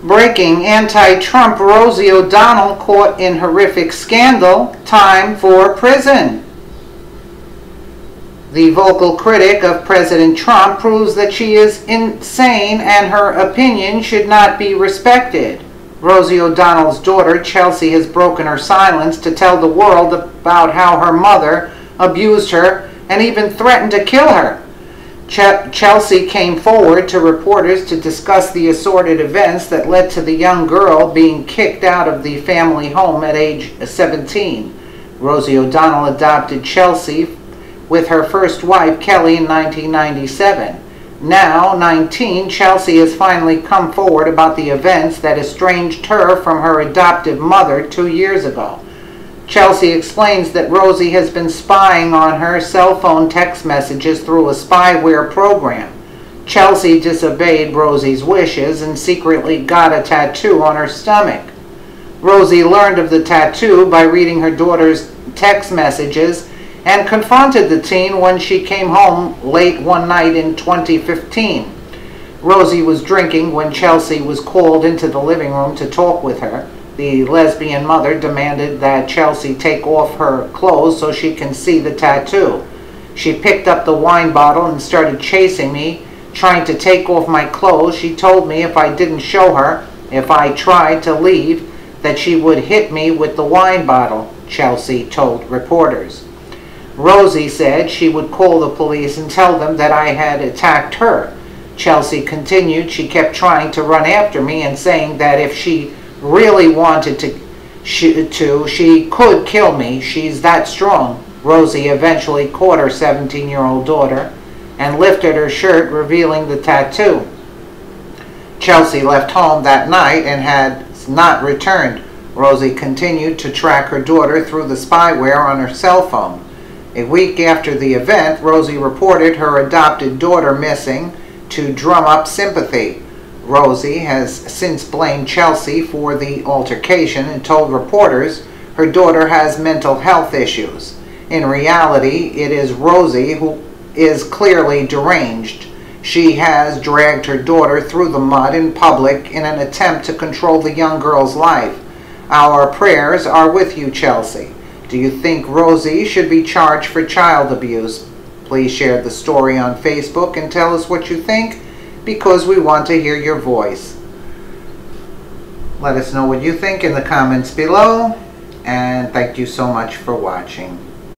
Breaking: anti-Trump Rosie O'Donnell caught in horrific scandal, time for prison. The vocal critic of President Trump proves that she is insane and her opinion should not be respected. Rosie O'Donnell's daughter, Chelsea, has broken her silence to tell the world about how her mother abused her and even threatened to kill her. Chelsea came forward to reporters to discuss the assorted events that led to the young girl being kicked out of the family home at age 17. Rosie O'Donnell adopted Chelsea with her first wife, Kelly, in 1997. Now 19, Chelsea has finally come forward about the events that estranged her from her adoptive mother 2 years ago. Chelsea explains that Rosie has been spying on her cell phone text messages through a spyware program. Chelsea disobeyed Rosie's wishes and secretly got a tattoo on her stomach. Rosie learned of the tattoo by reading her daughter's text messages and confronted the teen when she came home late one night in 2015. Rosie was drinking when Chelsea was called into the living room to talk with her. The lesbian mother demanded that Chelsea take off her clothes so she can see the tattoo. She picked up the wine bottle and started chasing me, trying to take off my clothes. She told me if I didn't show her, if I tried to leave, that she would hit me with the wine bottle, Chelsea told reporters. Rosie said she would call the police and tell them that I had attacked her. Chelsea continued, she kept trying to run after me and saying that if she really wanted to, she could kill me. She's that strong. Rosie eventually caught her 17-year-old daughter and lifted her shirt, revealing the tattoo. Chelsea left home that night and has not returned. Rosie continued to track her daughter through the spyware on her cell phone. A week after the event, Rosie reported her adopted daughter missing to drum up sympathy. Rosie has since blamed Chelsea for the altercation and told reporters her daughter has mental health issues. In reality, it is Rosie who is clearly deranged. She has dragged her daughter through the mud in public in an attempt to control the young girl's life. Our prayers are with you, Chelsea. Do you think Rosie should be charged for child abuse? Please share the story on Facebook and tell us what you think, because we want to hear your voice. Let us know what you think in the comments below, and thank you so much for watching.